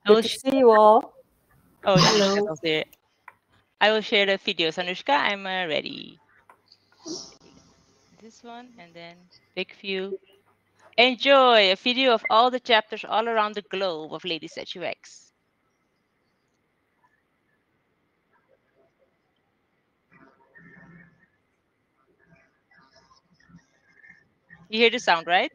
I will Good to see you all. Anushka's Hello. also here. I will share the videos. Anushka, I'm ready. This one and then pick few. Enjoy a video of all the chapters all around the globe of Lady Statue X. You hear the sound, right?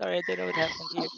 Sorry, I don't know what happened here.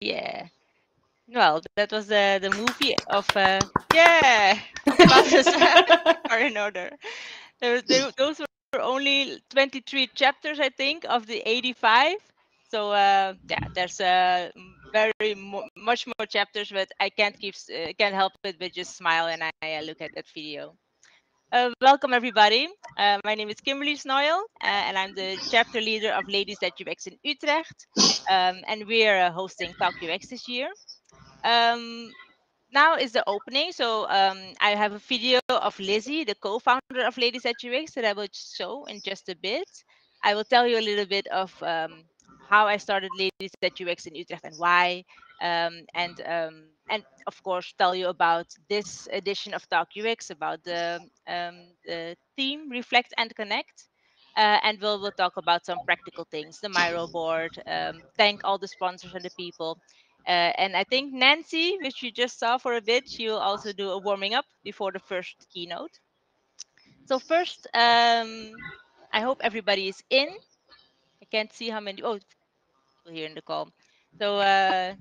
Yeah. Well, that was the movie of yeah, classes are in order. Those were only 23 chapters, I think, of the 85. So yeah, there's much more chapters, but I can't help it but just smile when I look at that video. Welcome everybody. My name is Kimberly Snoyle, and I'm the chapter leader of Ladies at UX in Utrecht. And we're hosting Talk UX this year. Um, Now is the opening. So I have a video of Lizzie, the co-founder of Ladies at UX, that I will show in just a bit. I will tell you a little bit of how I started Ladies at UX in Utrecht and why, and of course tell you about this edition of Talk UX, about the theme Reflect and Connect. And we'll talk about some practical things, the Miro board, thank all the sponsors and the people, and I think Nancy, which you just saw for a bit, she will also do a warming up before the first keynote. So first, I hope everybody is in. I can't see how many. Oh, people here in the call. So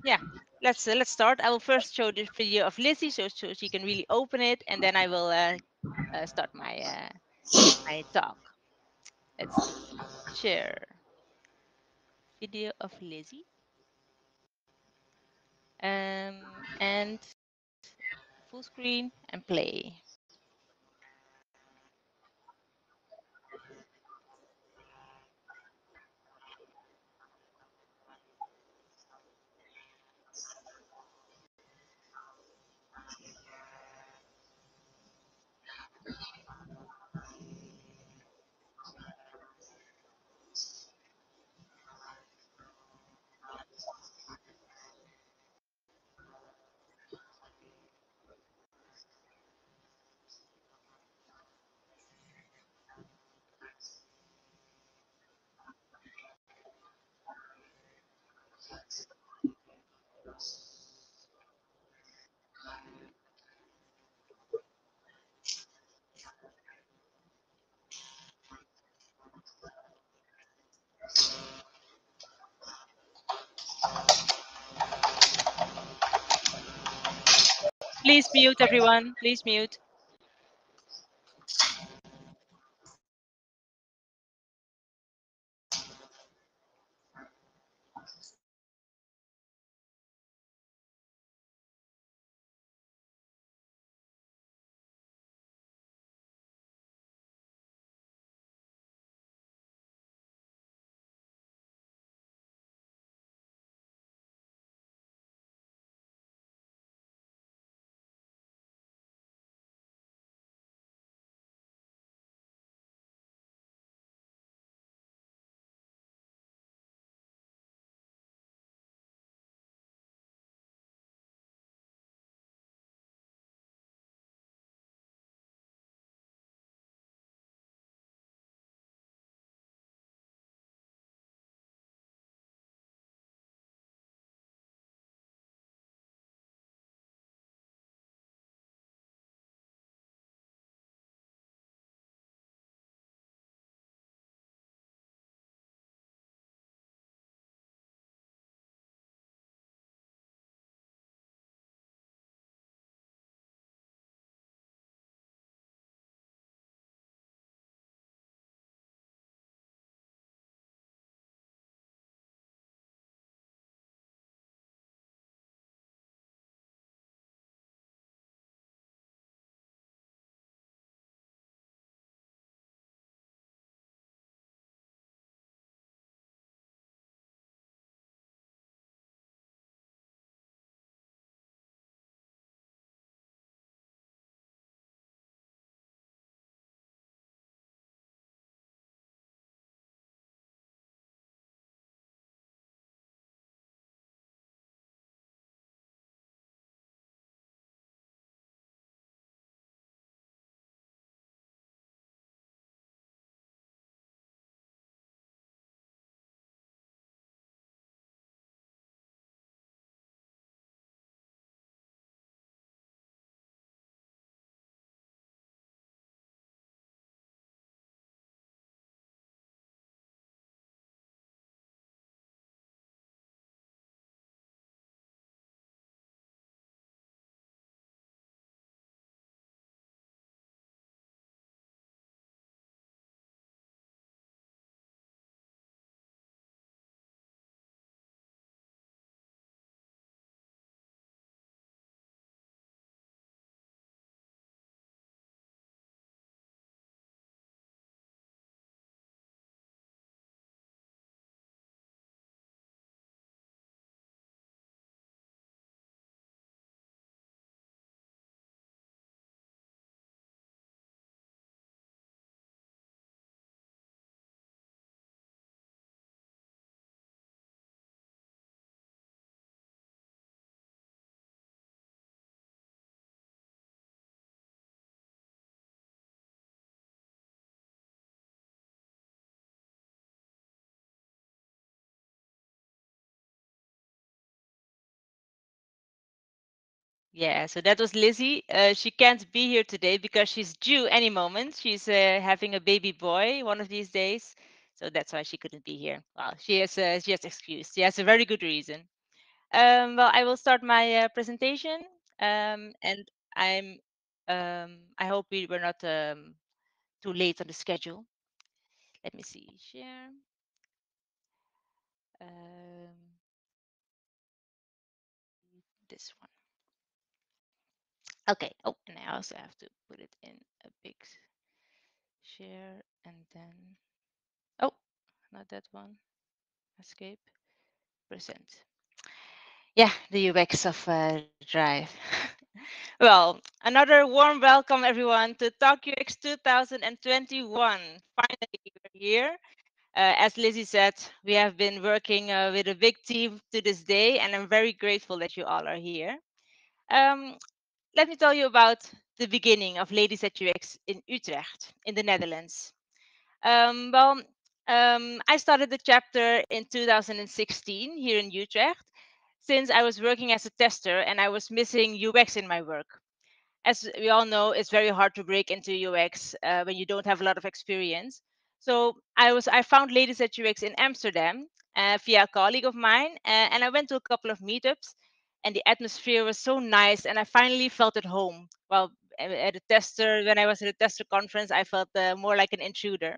yeah, let's start. I will first show this video of Lizzie, so she can really open it, and then I will start my talk. Let's see. Share video of Lizzie. And full screen and play. Please mute everyone. Please mute. Yeah, so that was Lizzie. She can't be here today because she's due any moment. She's having a baby boy one of these days, so that's why she couldn't be here. Well, she has excuse. She has a very good reason. Well, I will start my presentation, and I hope we were not too late on the schedule. Let me see. Share. Um, this one. Okay. Oh, and I also have to put it in a big share, and then oh, not that one. Escape. Present. Yeah, the UX of Drive. Well, another warm welcome, everyone, to Talk UX 2021. Finally, we're here. As Lizzie said, we have been working with a big team to this day, and I'm very grateful that you all are here. Um, Let me tell you about the beginning of Ladies at UX in Utrecht, in the Netherlands. Well, I started the chapter in 2016 here in Utrecht, since I was working as a tester and I was missing UX in my work. As we all know, it's very hard to break into UX when you don't have a lot of experience. So I found Ladies at UX in Amsterdam via a colleague of mine, and I went to a couple of meetups, and the atmosphere was so nice, and I finally felt at home. Well, at a tester, when I was at a tester conference, I felt more like an intruder.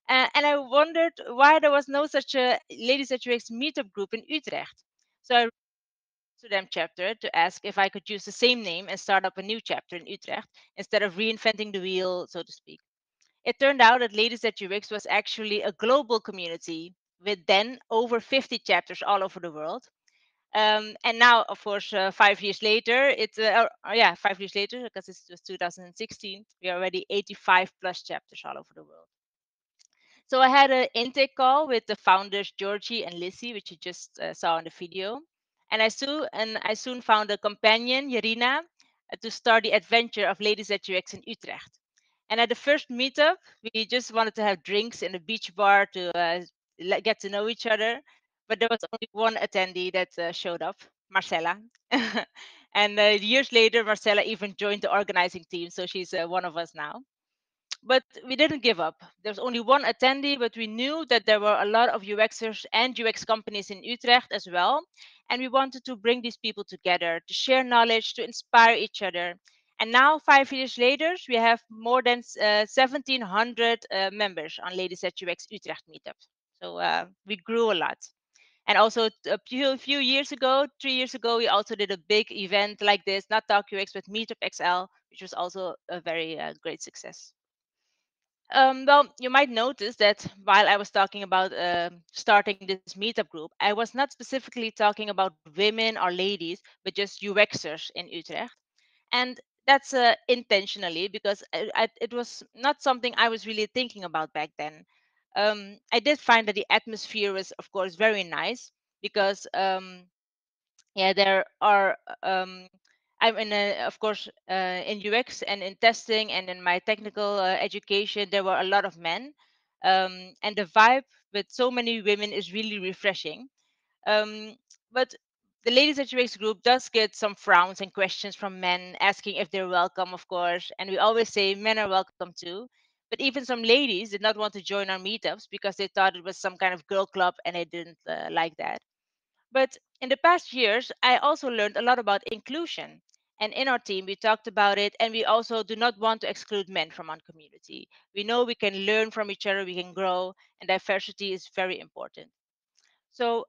And I wondered why there was no such a Ladies at UX meetup group in Utrecht. So I wrote to them chapter to ask if I could use the same name and start up a new chapter in Utrecht instead of reinventing the wheel, so to speak. It turned out that Ladies at UX was actually a global community with then over 50 chapters all over the world. And now, of course, 5 years later, 5 years later, because it was 2016, we are already 85 plus chapters all over the world. So I had an intake call with the founders Georgie and Lissy, which you just saw in the video, and I soon found a companion, Yerina, to start the adventure of Ladies at UX in Utrecht. And at the first meetup, we just wanted to have drinks in a beach bar to get to know each other, but there was only one attendee that showed up, Marcella. And years later, Marcella even joined the organizing team, so she's one of us now. But we didn't give up. There's only one attendee, but we knew that there were a lot of UXers and UX companies in Utrecht as well. And we wanted to bring these people together to share knowledge, to inspire each other. And now, 5 years later, we have more than 1,700 members on Ladies at UX Utrecht meetups. So we grew a lot. And also a few years ago, 3 years ago, we also did a big event like this, not Talk UX, but Meetup XL, which was also a very great success. Well, you might notice that while I was talking about starting this meetup group, I was not specifically talking about women or ladies, but just UXers in Utrecht. And that's intentionally because it was not something I was really thinking about back then. I did find that the atmosphere was, of course, very nice because yeah, there are I'm in of course in UX and in testing and in my technical education there were a lot of men, and the vibe with so many women is really refreshing. But the Ladies at UX group does get some frowns and questions from men asking if they're welcome, of course, and we always say men are welcome too. But even some ladies did not want to join our meetups because they thought it was some kind of girl club and they didn't like that. But in the past years, I also learned a lot about inclusion. And in our team, we talked about it, and we also do not want to exclude men from our community. We know we can learn from each other, we can grow, and diversity is very important. So,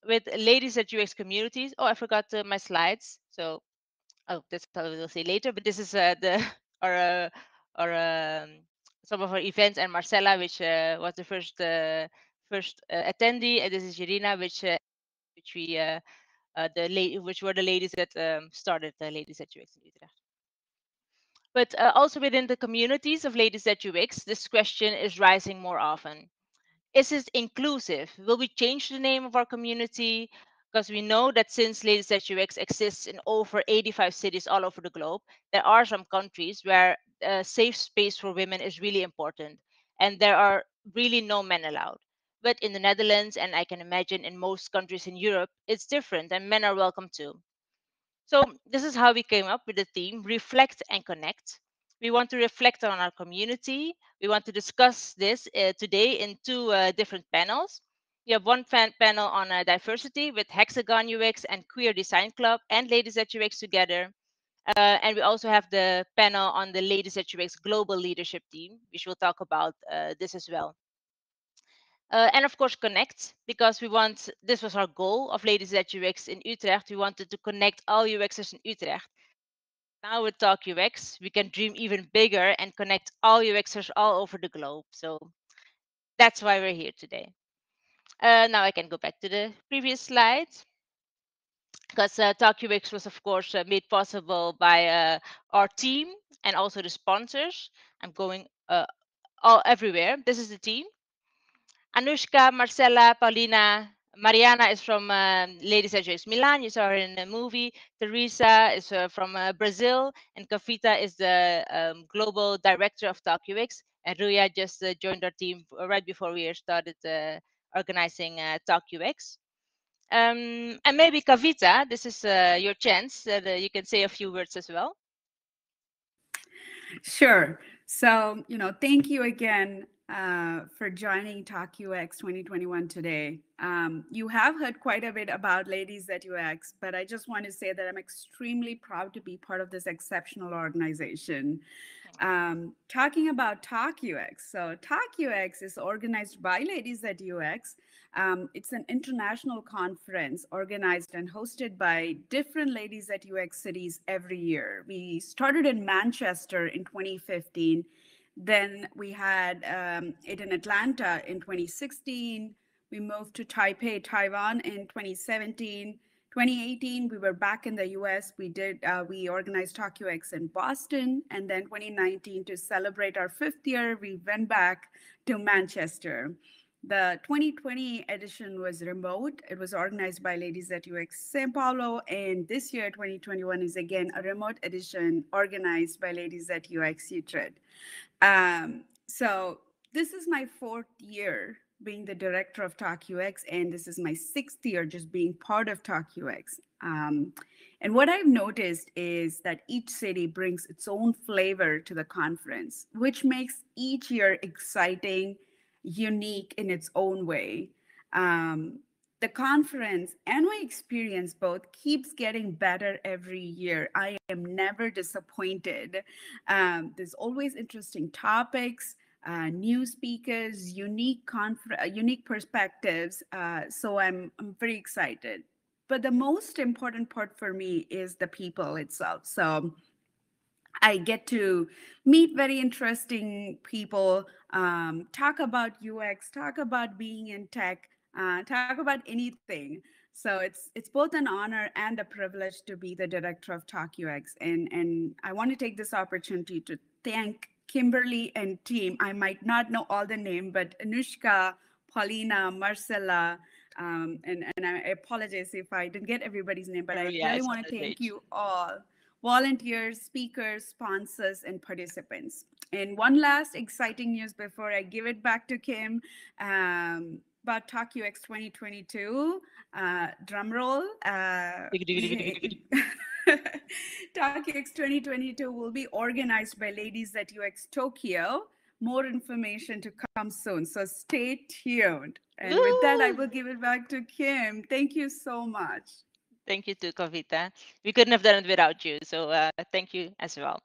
with ladies at UX communities, oh, I forgot my slides. So, oh, that's what we'll see later. But this is the our our some of our events, and Marcella, which was the first attendee, and this is Irina, which we which were the ladies that started the Ladies at UX in Utrecht. But also within the communities of Ladies at UX, this question is rising more often. Is it inclusive? Will we change the name of our community? Because we know that since Ladies at UX exists in over 85 cities all over the globe, there are some countries where a safe space for women is really important, and there are really no men allowed. But in the Netherlands, and I can imagine in most countries in Europe, it's different, and men are welcome too. So this is how we came up with the theme Reflect and Connect. We want to reflect on our community. We want to discuss this today in two different panels. We have one panel on diversity with Hexagon UX and Queer Design Club and Ladies at UX together. And we also have the panel on the Ladies at UX Global Leadership Team, which will talk about this as well. And of course, connect, because this was our goal of Ladies at UX in Utrecht. We wanted to connect all UXers in Utrecht. Now with Talk UX, we can dream even bigger and connect all UXers all over the globe. So that's why we're here today. Now I can go back to the previous slide, because Talk UX was, of course, made possible by our team and also the sponsors. I'm going all everywhere. This is the team. Anushka, Marcella, Paulina, Mariana is from Ladies at UX Milan. You saw her in the movie. Teresa is from Brazil, and Kavita is the global director of Talk UX. And Ruya just joined our team right before we started organizing Talk UX. And maybe Kavita, this is your chance that you can say a few words as well. Sure. So, thank you again for joining Talk UX 2021 today. You have heard quite a bit about Ladies at UX, but I just want to say that I'm extremely proud to be part of this exceptional organization. Talking about Talk UX. So, Talk UX is organized by Ladies at UX. It's an international conference organized and hosted by different Ladies at UX cities every year. We started in Manchester in 2015. Then we had it in Atlanta in 2016. We moved to Taipei, Taiwan in 2017. 2018, we were back in the US. We organized Talk UX in Boston. And then 2019, to celebrate our 5th year, we went back to Manchester. The 2020 edition was remote. It was organized by Ladies at UX Sao Paulo. And this year, 2021, is again a remote edition organized by Ladies at UX Utrecht. So this is my 4th year being the director of Talk UX, and this is my 6th year just being part of Talk UX. And what I've noticed is that each city brings its own flavor to the conference, which makes each year exciting, unique in its own way. The conference and my experience both keeps getting better every year. I am never disappointed. There's always interesting topics, new speakers, unique perspectives. So I'm very excited. But the most important part for me is the people itself. So I get to meet very interesting people, talk about UX, talk about being in tech, talk about anything. So it's both an honor and a privilege to be the director of Talk UX. And I want to take this opportunity to thank Kimberly and team. I might not know all the name, but Anushka, Paulina, Marcella, and I apologize if I didn't get everybody's name, but I Yeah, really it's on want to the thank page. you all, volunteers, speakers, sponsors, and participants. And one last exciting news before I give it back to Kim, about Talk UX 2022. Drum roll. Talk UX 2022 will be organized by Ladies at UX Tokyo. More information to come soon. So stay tuned. And with that, I Woo! will give it back to Kim. Thank you so much. Thank you to Kavita. We couldn't have done it without you. So thank you as well.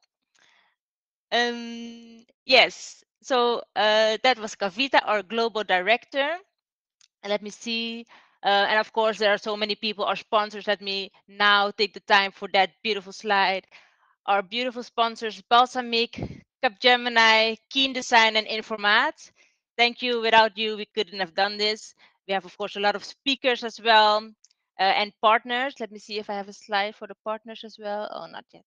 Yes. So that was Kavita, our global director. And let me see. And of course, there are so many people, our sponsors. Let me now take the time for that beautiful slide. Our beautiful sponsors, Balsamic, Capgemini, Keen Design, and Informat. Thank you. Without you, we couldn't have done this. We have, of course, a lot of speakers as well and partners. Let me see if I have a slide for the partners as well. Oh, not yet.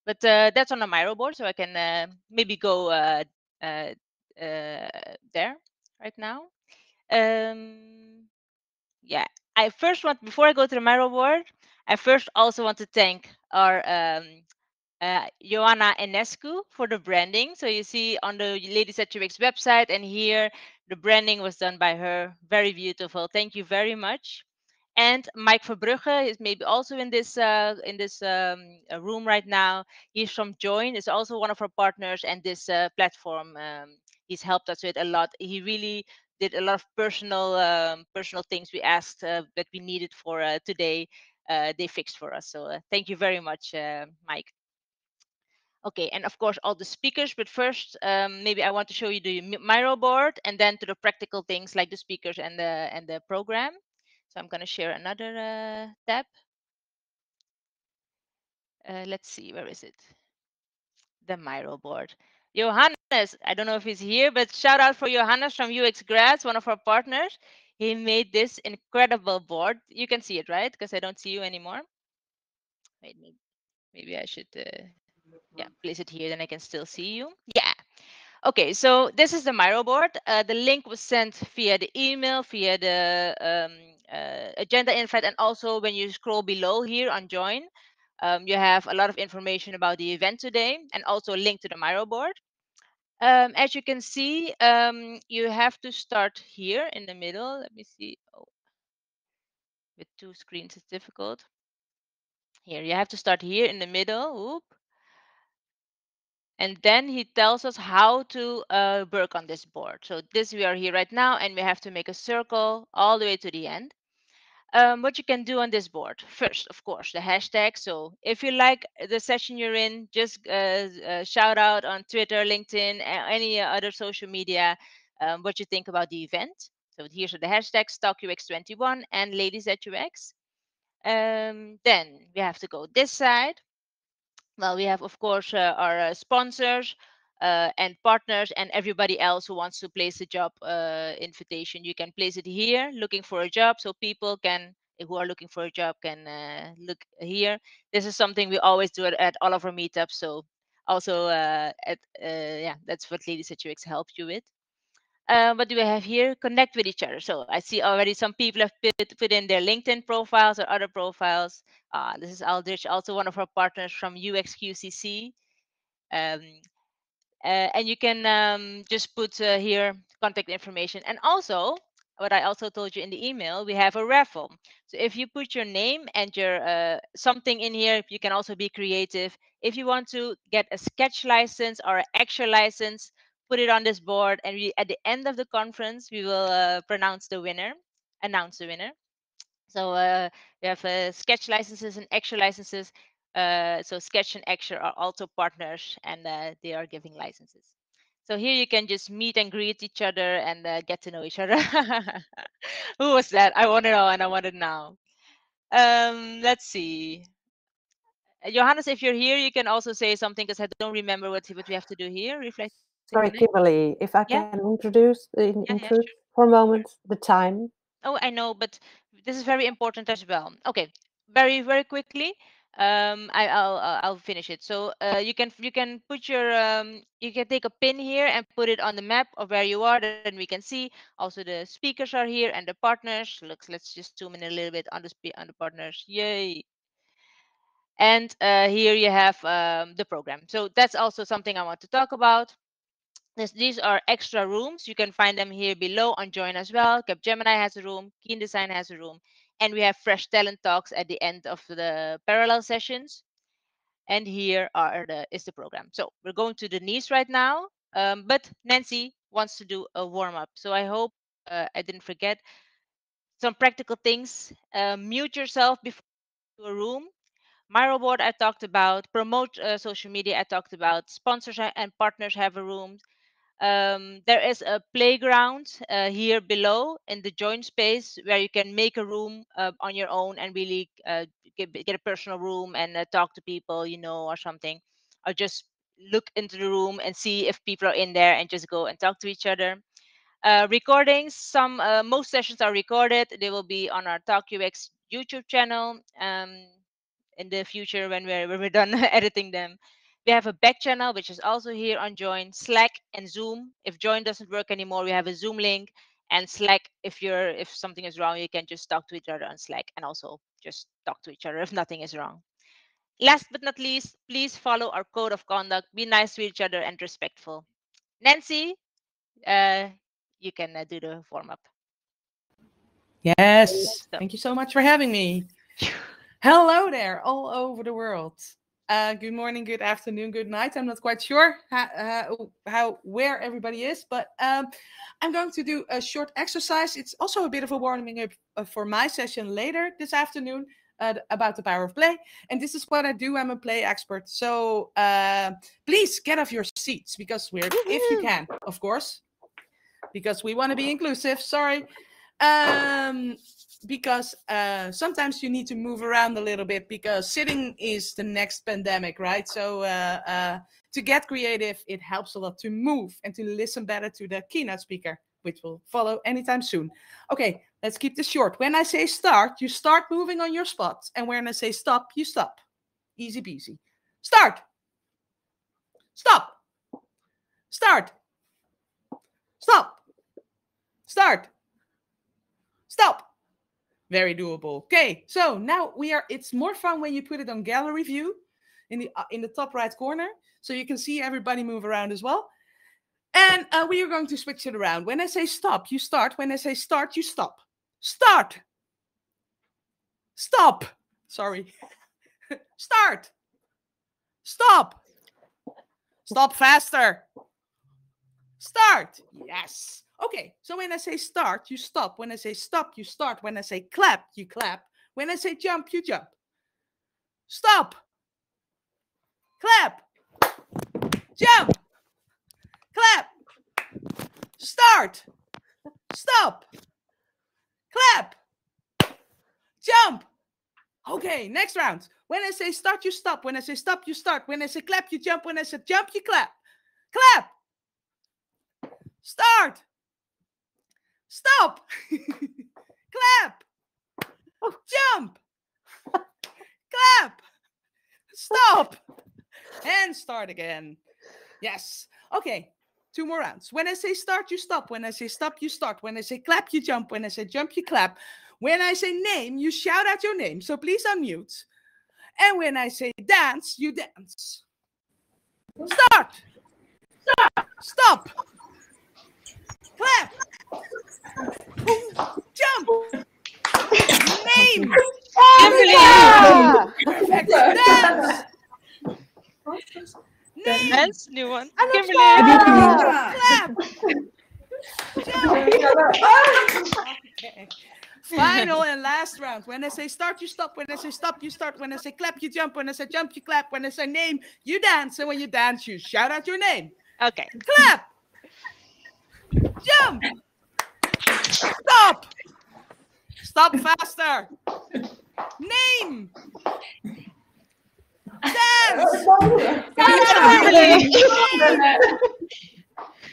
But that's on the Miro board, so I can maybe go uh, there right now. Um, yeah, I first want, before I go to the Miro board, I first also want to thank our Joanna Enescu for the branding. So you see on the Ladies at UX website and here, the branding was done by her. Very beautiful. Thank you very much. And Mike Verbrugge is maybe also in this room right now. He's from Join. Is also one of our partners, and this platform he's helped us with a lot. He really did a lot of personal things we asked that we needed for today. They fixed for us. So thank you very much, Mike. Okay, and of course all the speakers, but first maybe I want to show you the Miro board and then to the practical things like the speakers and the program. So I'm going to share another tab. Let's see, where is it? The Miro board. Johannes, I don't know if he's here, but shout out for Johannes from UX Grads, one of our partners. He made this incredible board. You can see it, right? Because I don't see you anymore. Wait, maybe I should yeah, place it here, then I can still see you. Yeah. Okay, so this is the Miro board. The link was sent via the email, via the agenda invite, and also when you scroll below here on join, you have a lot of information about the event today and also a link to the Miro board. As you can see, you have to start here in the middle. Let me see. Oh, with two screens, it's difficult. Here, you have to start here in the middle. Oop. And then he tells us how to work on this board. So this we are here right now, and we have to make a circle all the way to the end. What you can do on this board, first, of course, the hashtag. So if you like the session you're in, just shout out on Twitter, LinkedIn, any other social media, what you think about the event. So here's the hashtags, TalkUX21 and Ladies at UX. Then we have to go this side. Well, we have, of course, our sponsors and partners and everybody else who wants to place a job invitation. You can place it here, looking for a job, so people can, who are looking for a job, can look here. This is something we always do at all of our meetups. So also, yeah, that's what Ladies at UX helps you with. What do we have here? Connect with each other. So I see already some people have put in their LinkedIn profiles or other profiles. This is Aldrich, also one of our partners from UXQCC. Um, and you can just put here contact information. And also, what I also told you in the email, we have a raffle. So if you put your name and your something in here, you can also be creative. If you want to get a sketch license or an extra license, put it on this board. And we, at the end of the conference, we will announce the winner. So we have sketch licenses and extra licenses. So sketch and extra are also partners, and they are giving licenses. So here you can just meet and greet each other and get to know each other. Who was that? I want to know, and I want it now. Let's see. Johannes, if you're here, you can also say something because I don't remember what we have to do here. Reflecting Sorry, connect. Kimberly, if I Yeah, can introduce yeah, intrude sure. for a moment the time. Oh, I know, but this is very important as well. Okay, very quickly. I'll finish it. So you can put your you can take a pin here and put it on the map of where you are. Then we can see also the speakers are here and the partners. Let's just zoom in a little bit on on the partners. Yay! And here you have the program. So that's also something I want to talk about. These are extra rooms. You can find them here below on Join as well. Capgemini has a room, Keen Design has a room, and we have fresh talent talks at the end of the parallel sessions. And here is the program. So we're going to Denise right now, but Nancy wants to do a warm up. So I hope I didn't forget some practical things. Mute yourself before a room. Miro board I talked about. Promote social media I talked about. Sponsors and partners have a room. There is a playground here below in the join space where you can make a room on your own and really get a personal room and talk to people you know or something, or just look into the room and see if people are in there and just go and talk to each other. Recordings, most sessions are recorded. They will be on our Talk UX YouTube channel in the future when we're done editing them. We have a back channel, which is also here on Join, Slack, and Zoom. If Join doesn't work anymore, we have a Zoom link, and Slack. If something is wrong, you can just talk to each other on Slack, and also just talk to each other if nothing is wrong. Last but not least, please follow our code of conduct. Be nice to each other and respectful. Nancy, uh, you can do the warm up. Yes. Thank you so much for having me. Hello there, all over the world. Good morning, good afternoon, good night. I'm not quite sure where everybody is, but I'm going to do a short exercise. It's also a bit of a warming up for my session later this afternoon about the power of play. And this is what I do. I'm a play expert. So please get off your seats because if you can, of course, because we want to be inclusive. Sorry. Because sometimes you need to move around a little bit because sitting is the next pandemic, right? So to get creative, it helps a lot to move and to listen better to the keynote speaker, which will follow anytime soon. Okay, let's keep this short. When I say start, you start moving on your spot. And when I say stop, you stop. Easy peasy. Start. Stop. Start. Stop. Start. Stop. Very doable. Okay, so now it's more fun when you put it on gallery view in the top right corner, so you can see everybody move around as well. And we are going to switch it around. When I say stop, you start. When I say start, you stop. Start. Stop. Sorry. Start. Stop. Stop faster. Start. Yes. Okay, so when I say start, you stop. When I say stop, you start. When I say clap, you clap. When I say jump, you jump. Stop. Clap. Jump. Clap. Start. Stop. Clap. Jump. Okay, next round. When I say start, you stop. When I say stop, you start. When I say clap, you jump. When I say jump, you clap. Clap. Start. Stop. Clap. Jump. Clap. Stop. And start again. Yes. Okay. 2 more rounds. When I say start, you stop. When I say stop, you start. When I say clap, you jump. When I say jump, you clap. When I say name, you shout out your name. So please unmute. And when I say dance, you dance. Start. Stop. Clap. Jump. Name. Perfect. Dance. Name. Dance, new one. Clap. Jump. Okay. Final and last round. When I say start, you stop. When I say stop, you start. When I say clap, you jump. When I say jump, you clap. When I say name, you dance. And when you dance, you shout out your name. Okay. Clap. Jump. Stop. Stop faster. Name. Dance.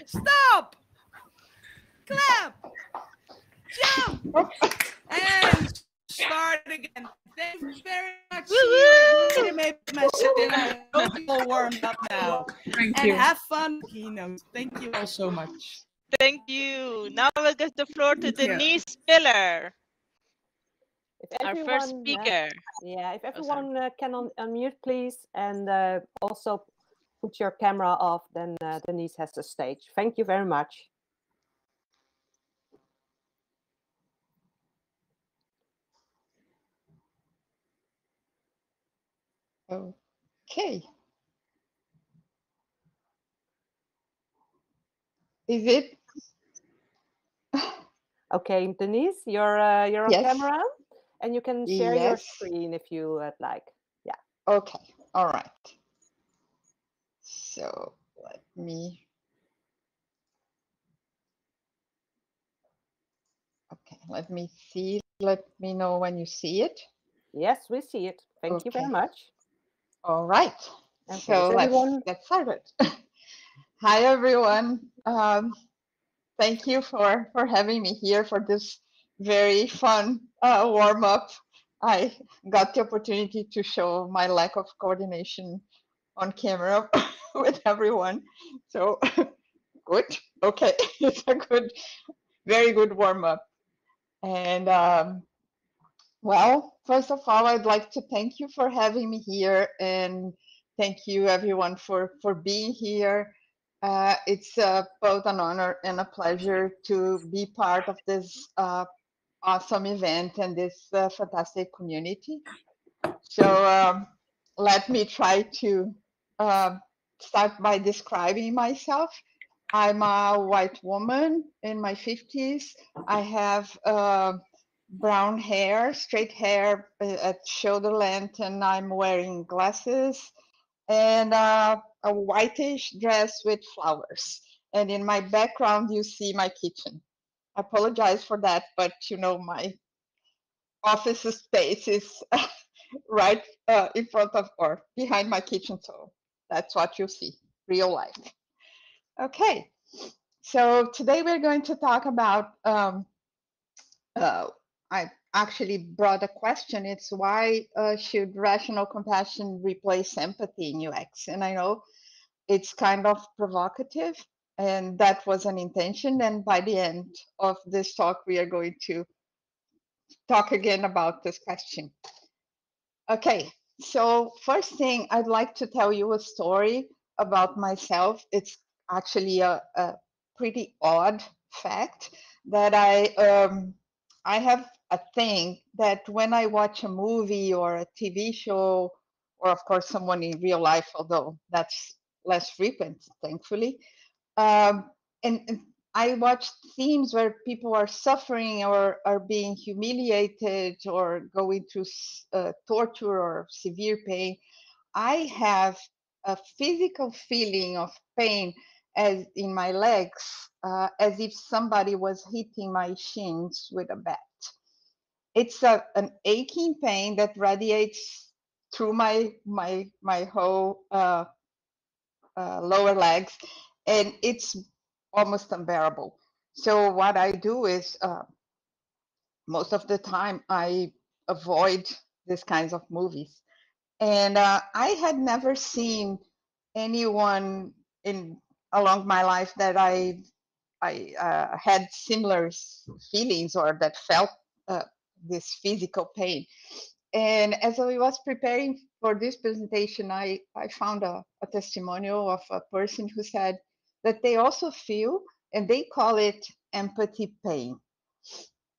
Stop. Clap. Jump. And start again. Thank you very much. You made my sitting all warmed up now. Thank And you. have fun keynote. Thank you all so much. Thank you. Now we'll give the floor to Thank you. Denise Spiller, If our everyone, first speaker. if sorry. everyone can unmute, please, and also put your camera off, then Denise has the stage. Thank you very much. Okay. Is it? Okay, Denise, you're on Yes. camera, and you can share your Yes. screen if you would like. Yeah. Okay. All right. So let me. Okay. Let me see. Let me know when you see it. Yes, we see it. Thank you very Okay. much. All right. Okay, So so everyone- let's get started. Hi, everyone. Thank you for having me here for this very fun warm up. I got the opportunity to show my lack of coordination on camera with everyone. So good. Okay, it's a very good warm up. And well, first of all, I'd like to thank you for having me here, and thank you everyone for being here. It's both an honor and a pleasure to be part of this awesome event and this fantastic community. So let me try to start by describing myself. I'm a white woman in my 50s. I have brown hair, straight hair at shoulder length, and I'm wearing glasses and a whitish dress with flowers. And in my background, you see my kitchen. I apologize for that, but you know, my office space is right in front of or behind my kitchen. So that's what you see, real life. Okay, so today we're going to talk about, I actually brought a question. It's why should rational compassion replace empathy in UX? And I know it's kind of provocative, and that was an intention. And by the end of this talk, we are going to talk again about this question. Okay, so first thing, I'd like to tell you a story about myself. It's actually a pretty odd fact that I have a thing that when I watch a movie or a TV show, or of course someone in real life, although that's less frequent, thankfully, um, and I watch themes where people are suffering or are being humiliated or going through torture or severe pain. I have a physical feeling of pain as in my legs, as if somebody was hitting my shins with a bat. It's an aching pain that radiates through my whole lower legs, and it's almost unbearable. So what I do is most of the time I avoid these kinds of movies. And I had never seen anyone in along my life that I had similar feelings or that felt this physical pain. And as I was preparing for this presentation, I found a testimonial of a person who said that they also feel, and they call it empathy pain.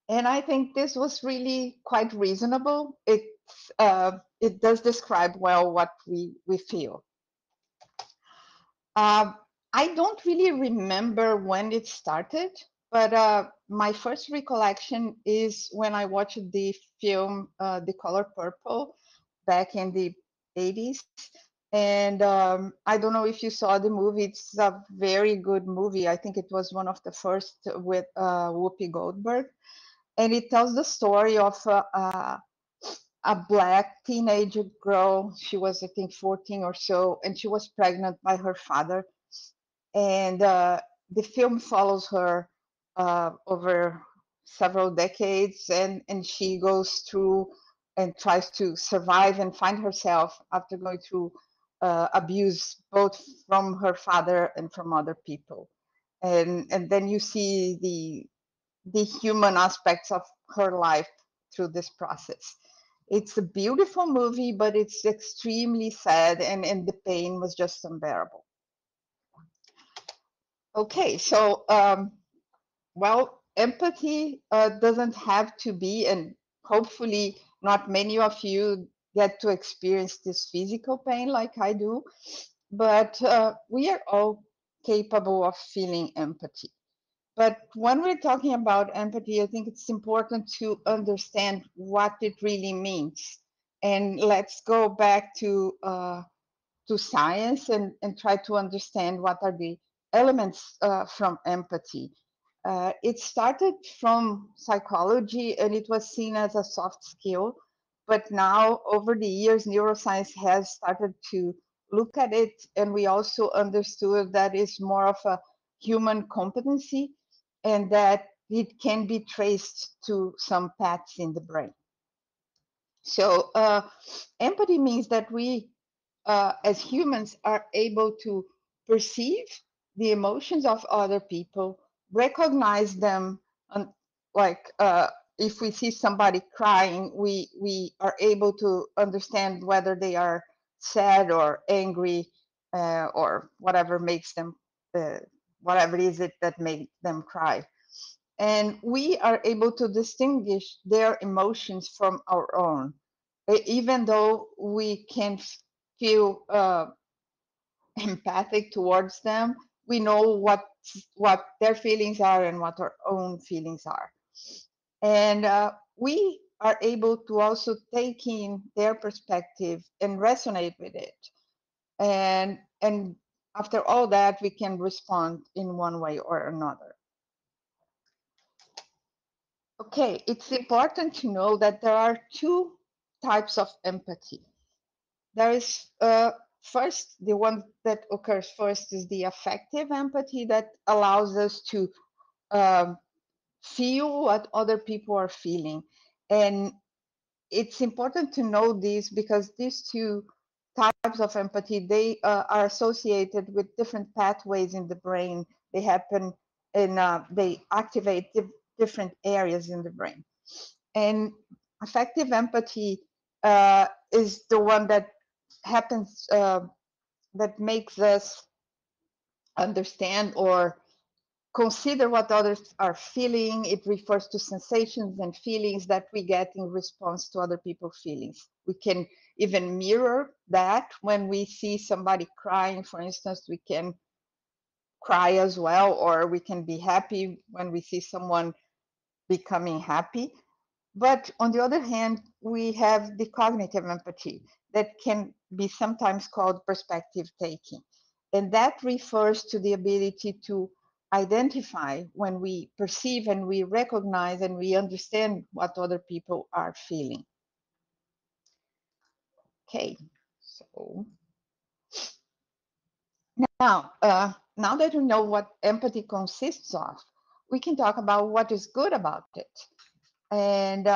And I think this was really quite reasonable. It does describe well what we feel. I don't really remember when it started, but my first recollection is when I watched the film The Color Purple back in the 80s. And I don't know if you saw the movie. It's a very good movie. I think it was one of the first with Whoopi Goldberg. And it tells the story of a black teenage girl. She was, I think, 14 or so, and she was pregnant by her father. And the film follows her over several decades, and she goes through and tries to survive and find herself after going through abuse, both from her father and from other people. And then you see the human aspects of her life through this process. It's a beautiful movie, but it's extremely sad, and the pain was just unbearable. Okay, so well, empathy doesn't have to be, and hopefully not many of you get to experience this physical pain like I do, but we are all capable of feeling empathy. But when we're talking about empathy, I think it's important to understand what it really means. And let's go back to science and try to understand what are the elements from empathy. It started from psychology and it was seen as a soft skill, but now over the years, neuroscience has started to look at it, and we also understood that it's more of a human competency and that it can be traced to some paths in the brain. So empathy means that we as humans are able to perceive the emotions of other people, recognize them, and like if we see somebody crying, we are able to understand whether they are sad or angry or whatever makes them, whatever is it that makes them cry. And we are able to distinguish their emotions from our own. Even though we can feel empathic towards them, we know what their feelings are and what our own feelings are. And we are able to also take in their perspective and resonate with it. And after all that, we can respond in one way or another. Okay, it's important to know that there are two types of empathy. There is first, the one that occurs first is the affective empathy that allows us to feel what other people are feeling. And it's important to know this because these two types of empathy, they are associated with different pathways in the brain. They happen in, they activate different areas in the brain. And affective empathy is the one that happens, that makes us understand or consider what others are feeling. It refers to sensations and feelings that we get in response to other people's feelings. We can even mirror that when we see somebody crying, for instance, we can cry as well, or we can be happy when we see someone becoming happy. But on the other hand, we have the cognitive empathy that can be sometimes called perspective taking. And that refers to the ability to identify when we perceive and we recognize and we understand what other people are feeling. Okay, so now, now that we know what empathy consists of, we can talk about what is good about it. And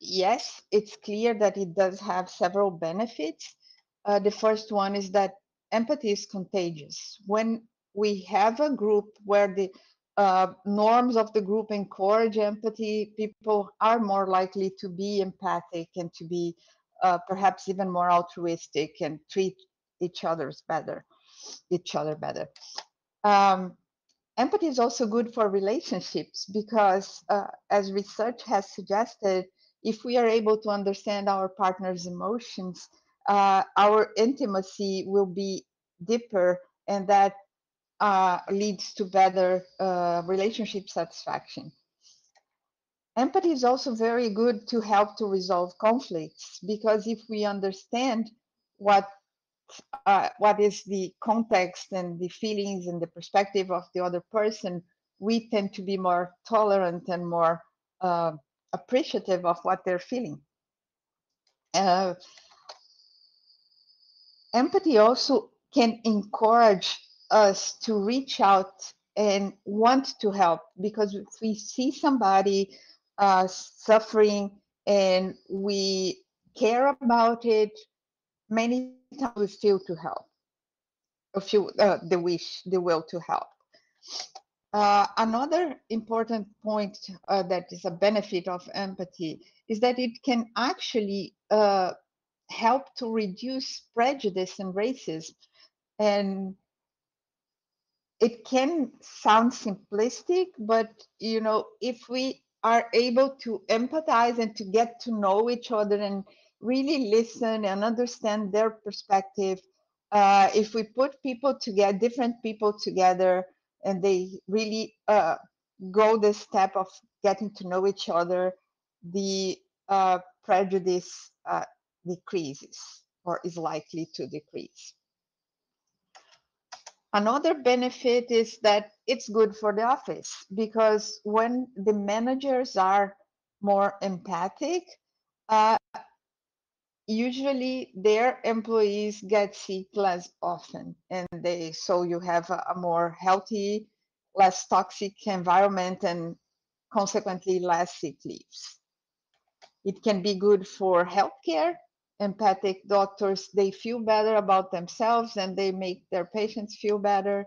yes, it's clear that it does have several benefits. The first one is that empathy is contagious. When we have a group where the norms of the group encourage empathy, people are more likely to be empathic and to be perhaps even more altruistic and treat each other better. Empathy is also good for relationships because, as research has suggested, if we are able to understand our partner's emotions, our intimacy will be deeper, and that leads to better relationship satisfaction. Empathy is also very good to help to resolve conflicts because if we understand what is the context and the feelings and the perspective of the other person, we tend to be more tolerant and more appreciative of what they're feeling. Empathy also can encourage us to reach out and want to help because if we see somebody suffering and we care about it, many times we feel to help. Feel the will to help. Another important point that is a benefit of empathy is that it can actually help to reduce prejudice and racism. And it can sound simplistic, but you know, if we are able to empathize and to get to know each other and really listen and understand their perspective, if we put people together, different people together, and they really go the step of getting to know each other, the prejudice decreases or is likely to decrease. Another benefit is that it's good for the office because when the managers are more empathic, uh, usually their employees get sick less often, and so you have a more healthy, less toxic environment, and consequently less sick leaves. It can be good for healthcare. Empathic doctors, they feel better about themselves and they make their patients feel better.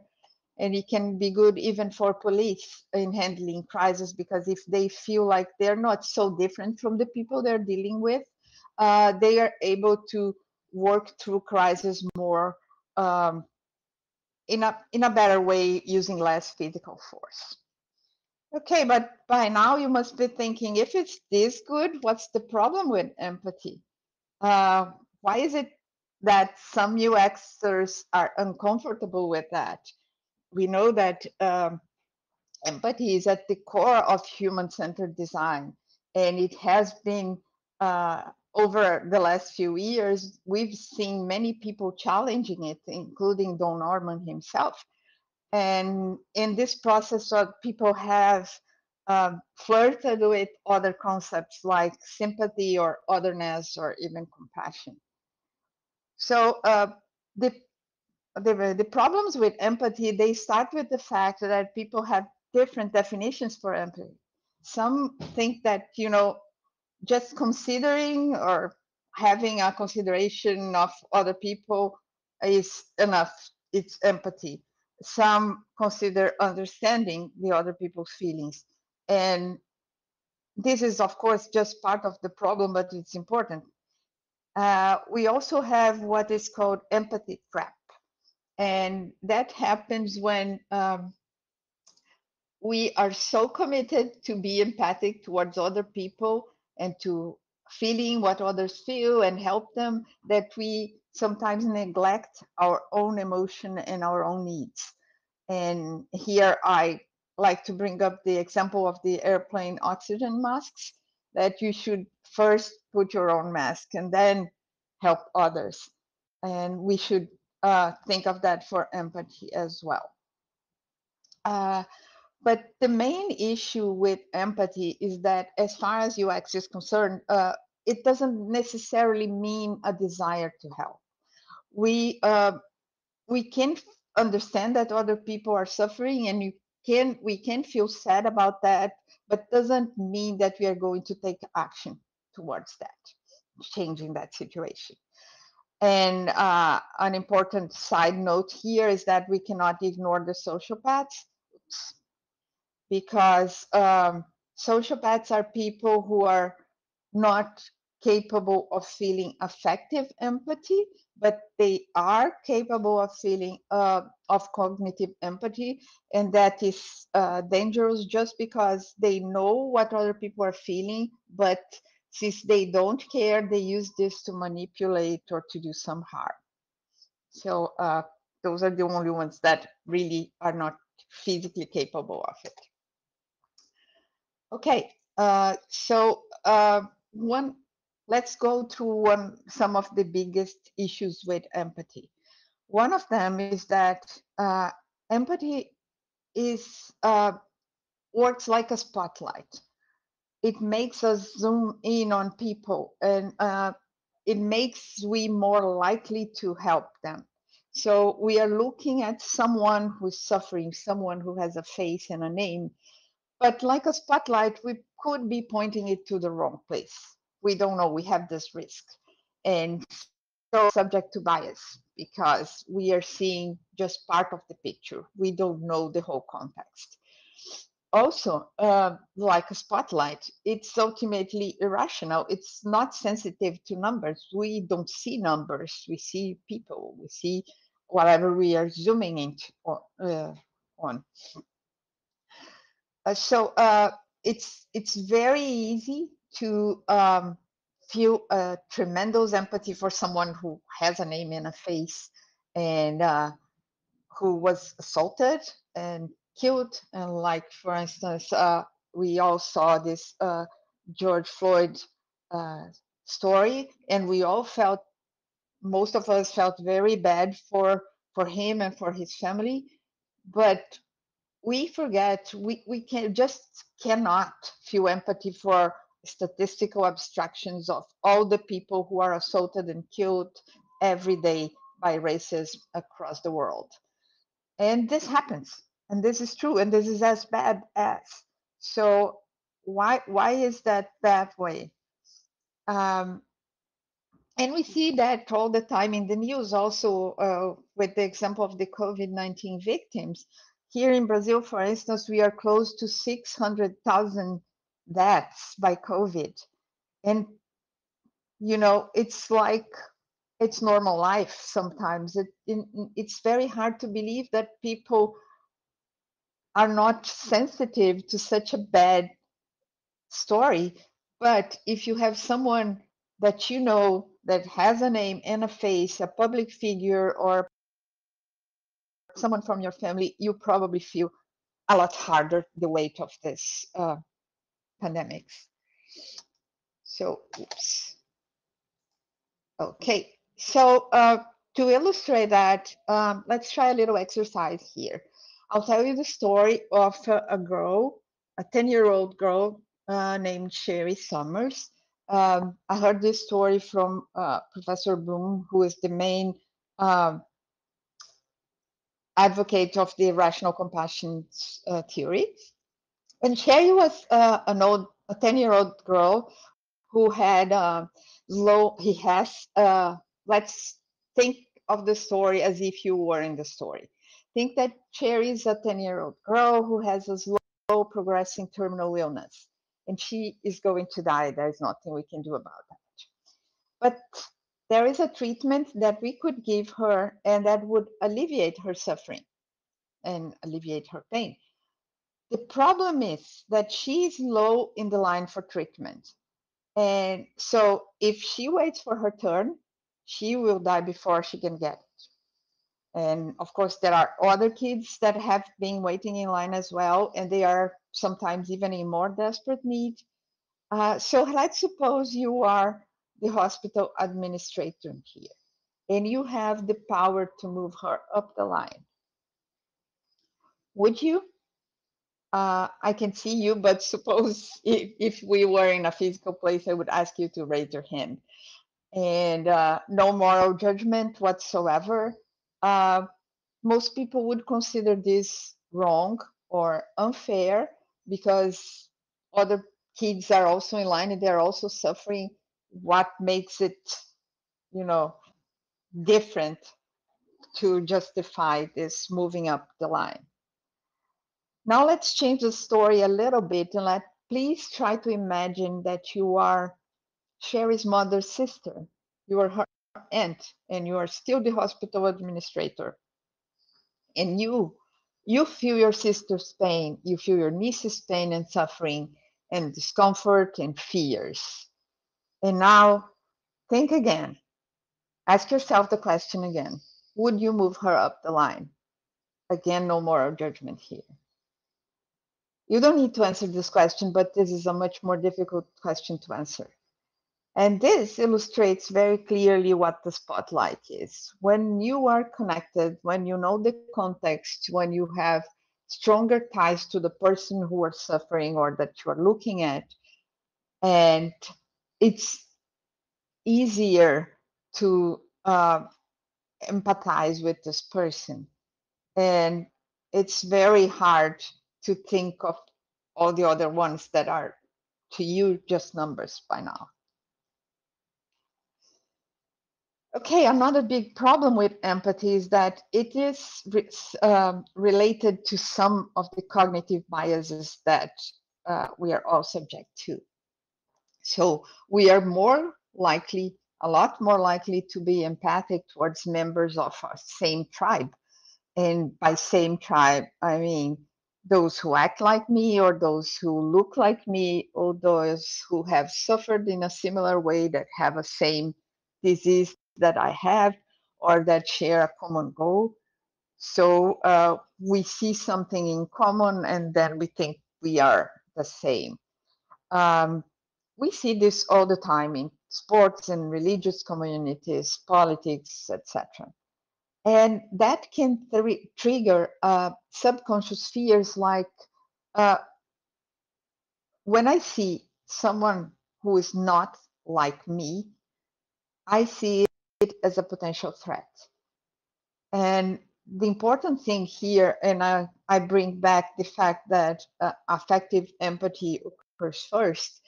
And it can be good even for police in handling crisis because if they feel like they're not so different from the people they're dealing with, they are able to work through crisis more in a better way using less physical force. Okay, but by now you must be thinking, if it's this good, what's the problem with empathy? Why is it that some UXers are uncomfortable with that? We know that empathy is at the core of human-centered design, and it has been over the last few years. We've seen many people challenging it, including Don Norman himself. And in this process, people have flirted with other concepts like sympathy or otherness or even compassion. So the, the problems with empathy, they start with the fact that people have different definitions for empathy. Some think that, you know, just considering or having a consideration of other people is enough. It's empathy. Some consider understanding the other people's feelings. And this is, of course, just part of the problem, but it's important. We also have what is called empathy trap. And that happens when we are so committed to be empathic towards other people and to feeling what others feel and help them that we sometimes neglect our own emotion and our own needs. And here I like to bring up the example of the airplane oxygen masks, that you should first put your own mask and then help others. And we should think of that for empathy as well. But the main issue with empathy is that, as far as UX is concerned, it doesn't necessarily mean a desire to help. We can understand that other people are suffering, and we can feel sad about that, but doesn't mean that we are going to take action towards that, changing that situation. And an important side note here is that we cannot ignore the sociopaths, because sociopaths are people who are not capable of feeling affective empathy, but they are capable of feeling of cognitive empathy, and that is dangerous just because they know what other people are feeling, but since they don't care, they use this to manipulate or to do some harm. So those are the only ones that really are not physically capable of it. Okay, so let's go through some of the biggest issues with empathy. One of them is that empathy works like a spotlight. It makes us zoom in on people, and it makes we more likely to help them. So we are looking at someone who's suffering, someone who has a face and a name, but like a spotlight, we could be pointing it to the wrong place. We don't know, we have this risk. And so subject to bias, because we are seeing just part of the picture. We don't know the whole context. Also, like a spotlight, it's ultimately irrational. It's not sensitive to numbers. We don't see numbers. We see people. We see whatever we are zooming into on. So it's very easy to feel tremendous empathy for someone who has a name and a face, and who was assaulted and killed. And like, for instance, we all saw this George Floyd story, and we all felt, most of us felt very bad for him and for his family. But we forget, we cannot feel empathy for statistical abstractions of all the people who are assaulted and killed every day by racism across the world. And this happens, and this is true, and this is as bad as. So why is that way? And we see that all the time in the news, also with the example of the COVID-19 victims. Here in Brazil, for instance, we are close to 600,000 deaths by COVID. And, you know, it's like, it's normal life sometimes. It's very hard to believe that people are not sensitive to such a bad story. But if you have someone that you know that has a name and a face, a public figure, or someone from your family, you probably feel a lot harder the weight of this pandemics. So, oops. Okay, so to illustrate that, let's try a little exercise here. I'll tell you the story of a girl, a 10-year-old girl named Sherry Summers. I heard this story from Professor Bloom, who is the main advocate of the rational compassion theory. And Sherry was a 10-year-old girl who had let's think of the story as if you were in the story. Think that Cherry is a 10-year-old girl who has a slow progressing terminal illness, and she is going to die. There's nothing we can do about that. But there is a treatment that we could give her, and that would alleviate her suffering and alleviate her pain. The problem is that she is low in the line for treatment. And so if she waits for her turn, she will die before she can get it. And of course, there are other kids that have been waiting in line as well, and they are sometimes even in more desperate need. So let's suppose you are the hospital administrator here, and you have the power to move her up the line. Would you? I can see you, but suppose if we were in a physical place, I would ask you to raise your hand. And no moral judgment whatsoever. Most people would consider this wrong or unfair because other kids are also in line and they're also suffering. What makes it, different to justify this moving up the line? Now let's change the story a little bit and please try to imagine that you are Sherry's mother's sister. You are her aunt, and you are still the hospital administrator. And you feel your sister's pain, you feel your niece's pain and suffering and discomfort and fears. And now think again. Ask yourself the question again. Would you move her up the line? Again, no moral judgment here. You don't need to answer this question, but this is a much more difficult question to answer. And this illustrates very clearly what the spotlight is. When you are connected, when you know the context, when you have stronger ties to the person who are suffering or that you are looking at, and it's easier to empathize with this person. And it's very hard to think of all the other ones that are to you just numbers by now. Okay, another big problem with empathy is that it is related to some of the cognitive biases that we are all subject to. So we are a lot more likely to be empathic towards members of our same tribe. And by same tribe, I mean those who act like me, or those who look like me, or those who have suffered in a similar way, that have a same disease that I have, or that share a common goal. So we see something in common and then we think we are the same. We see this all the time in sports and religious communities, politics, etc. And that can trigger subconscious fears like when I see someone who is not like me, I see it as a potential threat. And the important thing here, and I bring back the fact that affective empathy occurs first,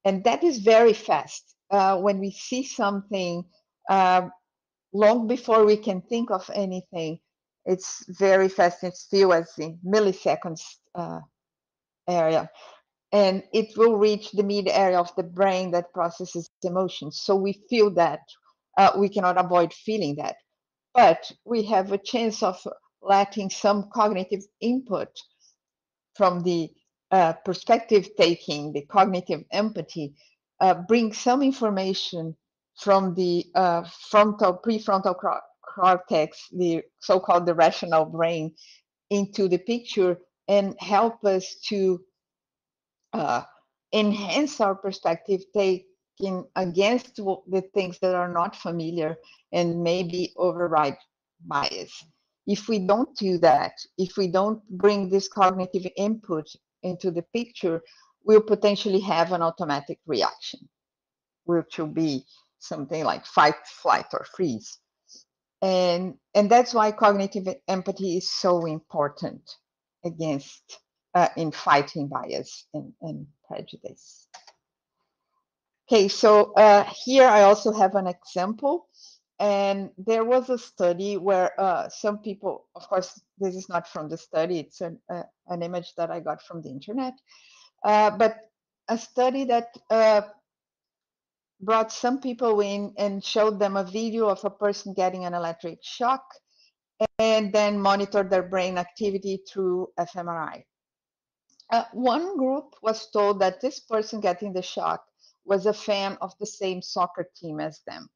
and that is very fast. When we see something long before we can think of anything, it's very fast. It's still as in milliseconds area. And it will reach the mid area of the brain that processes emotions. So we feel that. We cannot avoid feeling that. But we have a chance of letting some cognitive input from the perspective taking, the cognitive empathy, brings some information from the prefrontal cortex, the so-called the rational brain, into the picture and help us to enhance our perspective taking against the things that are not familiar and maybe override bias. If we don't do that, if we don't bring this cognitive input into the picture, we'll potentially have an automatic reaction, which will be something like fight, flight, or freeze. And that's why cognitive empathy is so important against in fighting bias and prejudice. Okay, so here I also have an example. And there was a study where some people, of course, this is not from the study, it's an image that I got from the internet, but a study that brought some people in and showed them a video of a person getting an electric shock and then monitored their brain activity through fMRI. One group was told that this person getting the shock was a fan of the same soccer team as them.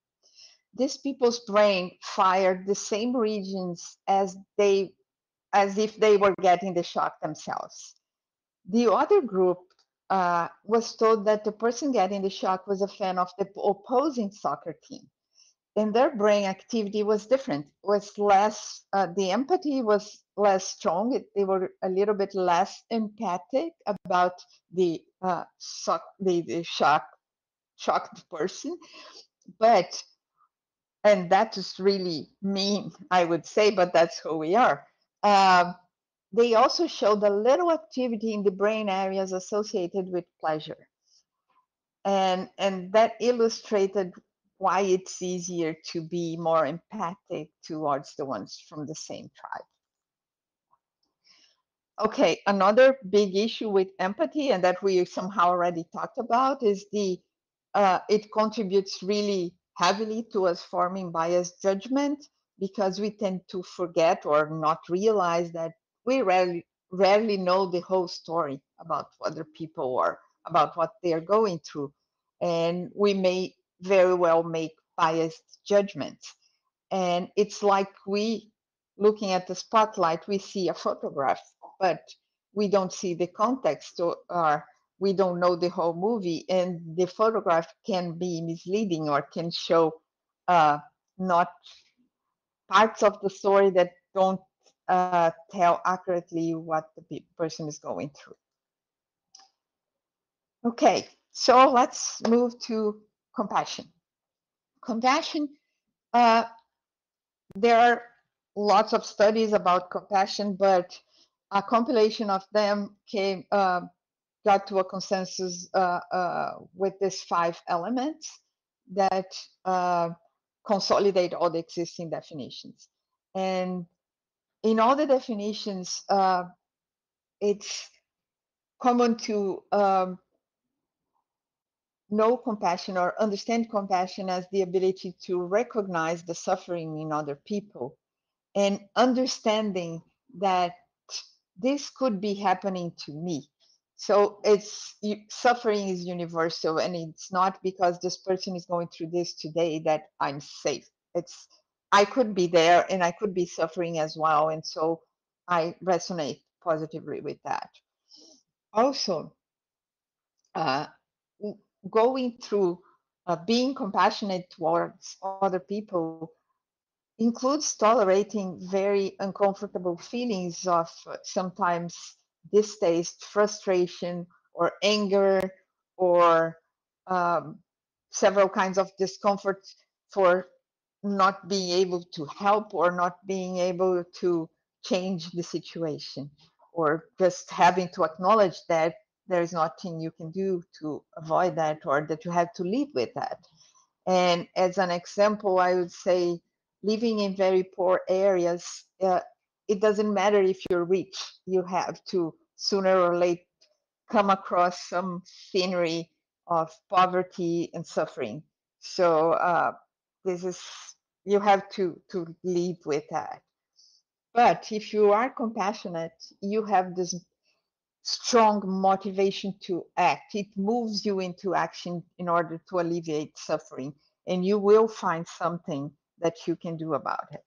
These people's brain fired the same regions as if they were getting the shock themselves. The other group was told that the person getting the shock was a fan of the opposing soccer team. And their brain activity was different, was less, the empathy was less strong. They were a little bit less empathic about the shocked person. But, and that is really mean, I would say, but that's who we are. They also showed a little activity in the brain areas associated with pleasure. And that illustrated why it's easier to be more empathic towards the ones from the same tribe. Okay, another big issue with empathy, and that we somehow already talked about, is it contributes really heavily to us forming biased judgment, because we tend to forget or not realize that we rarely know the whole story about other people or about what they are going through. And we may very well make biased judgments. And it's like looking at the spotlight, we see a photograph, but we don't see the context, or we don't know the whole movie, and the photograph can be misleading or can show not parts of the story that don't tell accurately what the person is going through. Okay, so let's move to compassion. Compassion, there are lots of studies about compassion, but a compilation of them got to a consensus with these 5 elements that consolidate all the existing definitions. And in all the definitions, it's common to know compassion or understand compassion as the ability to recognize the suffering in other people and understanding that this could be happening to me. So suffering is universal, and it's not because this person is going through this today that I'm safe. I could be there and I could be suffering as well. And so I resonate positively with that. Also, going through being compassionate towards other people includes tolerating very uncomfortable feelings of sometimes distaste, frustration, or anger, or several kinds of discomfort for not being able to help or not being able to change the situation, or just having to acknowledge that there is nothing you can do to avoid that, or that you have to live with that. And as an example, I would say living in very poor areas, it doesn't matter if you're rich, you have to sooner or later come across some scenery of poverty and suffering. So you have to live with that. But if you are compassionate, you have this strong motivation to act. It moves you into action in order to alleviate suffering, and you will find something that you can do about it.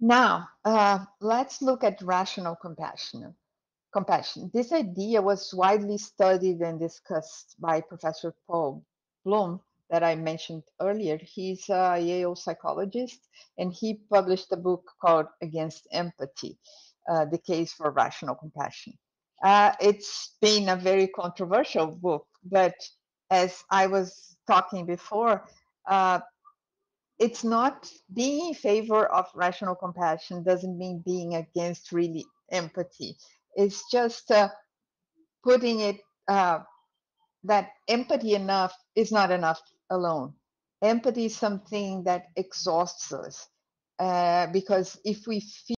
Now, let's look at rational compassion. This idea was widely studied and discussed by Professor Paul Bloom that I mentioned earlier. He's a Yale psychologist, and he published a book called Against Empathy, The Case for Rational Compassion. It's been a very controversial book, but as I was talking before, it's not being in favor of rational compassion doesn't mean being against really empathy. It's just putting it that empathy enough is not enough alone. Empathy is something that exhausts us because if we feel